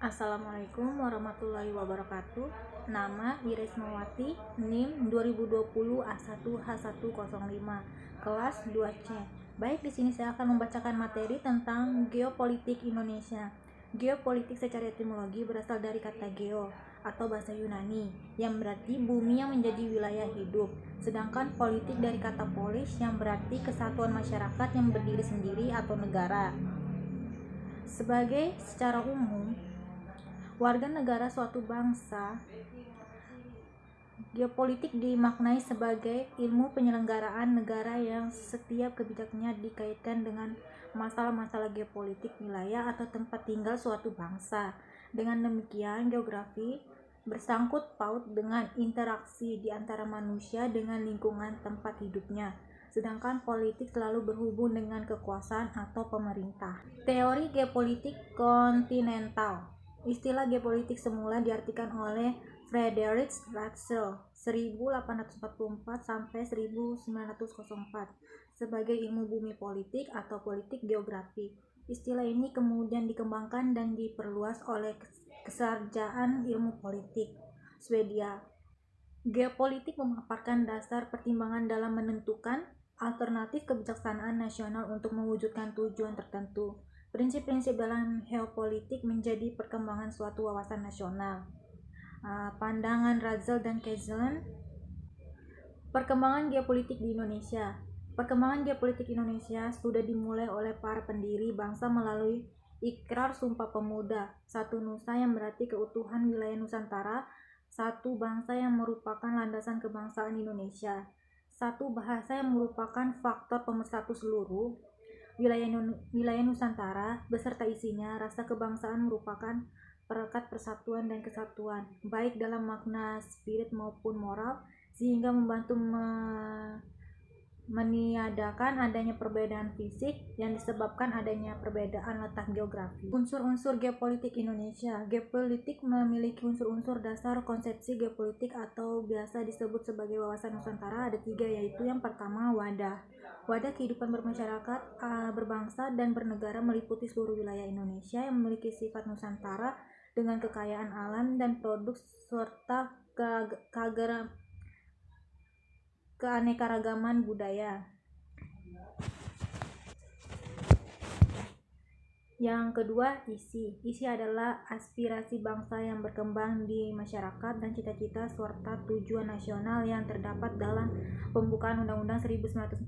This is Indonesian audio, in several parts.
Assalamualaikum warahmatullahi wabarakatuh. Nama Wiresmawati, NIM 2020 A1H105, kelas 2C. Baik, di sini saya akan membacakan materi tentang geopolitik Indonesia. Geopolitik secara etimologi berasal dari kata geo atau bahasa Yunani yang berarti bumi yang menjadi wilayah hidup. Sedangkan politik dari kata polis yang berarti kesatuan masyarakat yang berdiri sendiri atau negara. Secara umum, warga negara suatu bangsa, geopolitik dimaknai sebagai ilmu penyelenggaraan negara yang setiap kebijakannya dikaitkan dengan masalah-masalah geopolitik wilayah atau tempat tinggal suatu bangsa. Dengan demikian, geografi bersangkut paut dengan interaksi di antara manusia dengan lingkungan tempat hidupnya. Sedangkan politik selalu berhubung dengan kekuasaan atau pemerintah. Teori geopolitik kontinental. Istilah geopolitik semula diartikan oleh Frederick Ratzel 1844 sampai 1904 sebagai ilmu bumi politik atau politik geografi. Istilah ini kemudian dikembangkan dan diperluas oleh kesarjaan ilmu politik Swedia. Geopolitik memaparkan dasar pertimbangan dalam menentukan alternatif kebijaksanaan nasional untuk mewujudkan tujuan tertentu. Prinsip-prinsip dalam geopolitik menjadi perkembangan suatu wawasan nasional. Pandangan Ratzel dan Kesslen. Perkembangan geopolitik di Indonesia. Perkembangan geopolitik Indonesia sudah dimulai oleh para pendiri bangsa melalui Ikrar Sumpah Pemuda, satu nusa yang berarti keutuhan wilayah Nusantara, satu bangsa yang merupakan landasan kebangsaan Indonesia, satu bahasa yang merupakan faktor pemersatu seluruh wilayah Nusantara beserta isinya. Rasa kebangsaan merupakan perekat persatuan dan kesatuan, baik dalam makna spirit maupun moral, sehingga membantu meniadakan adanya perbedaan fisik yang disebabkan adanya perbedaan letak geografi. Unsur-unsur geopolitik Indonesia. Geopolitik memiliki unsur-unsur dasar konsepsi geopolitik atau biasa disebut sebagai wawasan Nusantara. Ada 3, yaitu yang pertama wadah. Wadah kehidupan bermasyarakat, berbangsa, dan bernegara meliputi seluruh wilayah Indonesia yang memiliki sifat Nusantara dengan kekayaan alam dan produk serta keanekaragaman budaya. Yang kedua, isi. Isi adalah aspirasi bangsa yang berkembang di masyarakat dan cita-cita serta tujuan nasional yang terdapat dalam pembukaan Undang-Undang 1945.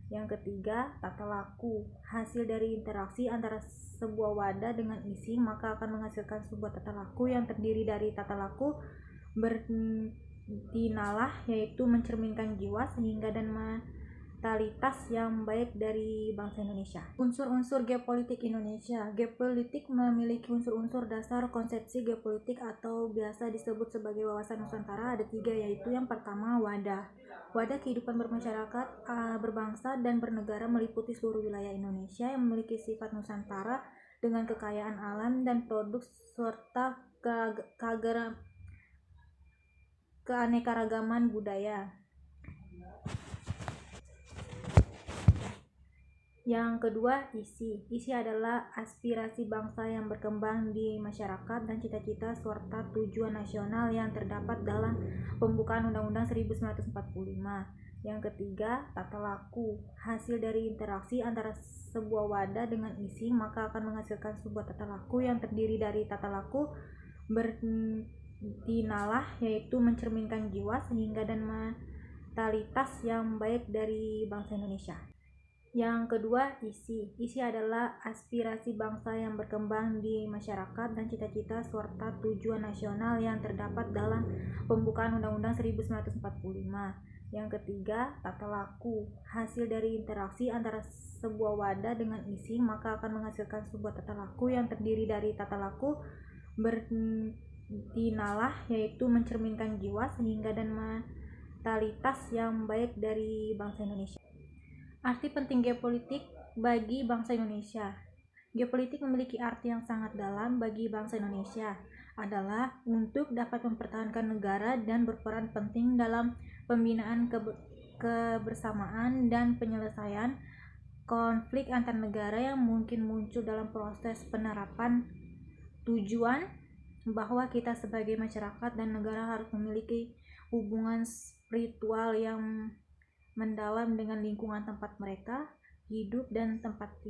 Yang ketiga, tata laku. Hasil dari interaksi antara sebuah wadah dengan isi maka akan menghasilkan sebuah tata laku yang terdiri dari tata laku bertinalah, yaitu mencerminkan jiwa sehingga dan mentalitas yang baik dari bangsa Indonesia. Unsur-unsur geopolitik Indonesia. Geopolitik memiliki unsur-unsur dasar konsepsi geopolitik atau biasa disebut sebagai wawasan Nusantara. Ada 3, yaitu yang pertama wadah. Wadah kehidupan bermasyarakat, berbangsa, dan bernegara meliputi seluruh wilayah Indonesia yang memiliki sifat Nusantara dengan kekayaan alam dan produk serta keanekaragaman budaya. Yang kedua, isi. Isi adalah aspirasi bangsa yang berkembang di masyarakat dan cita-cita serta tujuan nasional yang terdapat dalam pembukaan Undang-Undang 1945. Yang ketiga, tata laku. Hasil dari interaksi antara sebuah wadah dengan isi maka akan menghasilkan sebuah tata laku yang terdiri dari tata laku bertinalah, yaitu mencerminkan jiwa sehingga dan mentalitas yang baik dari bangsa Indonesia. Yang kedua, isi. Isi adalah aspirasi bangsa yang berkembang di masyarakat dan cita-cita serta tujuan nasional yang terdapat dalam pembukaan Undang-Undang 1945. Yang ketiga, tata laku. Hasil dari interaksi antara sebuah wadah dengan isi maka akan menghasilkan sebuah tata laku yang terdiri dari tata laku bertinalah, yaitu mencerminkan jiwa sehingga dan mentalitas yang baik dari bangsa Indonesia. Arti penting geopolitik bagi bangsa Indonesia. Geopolitik memiliki arti yang sangat dalam bagi bangsa Indonesia, adalah untuk dapat mempertahankan negara dan berperan penting dalam pembinaan kebersamaan dan penyelesaian konflik antar negara yang mungkin muncul dalam proses penerapan tujuan bahwa kita sebagai masyarakat dan negara harus memiliki hubungan spiritual yang mendalam dengan lingkungan tempat mereka hidup dan tempat tinggal.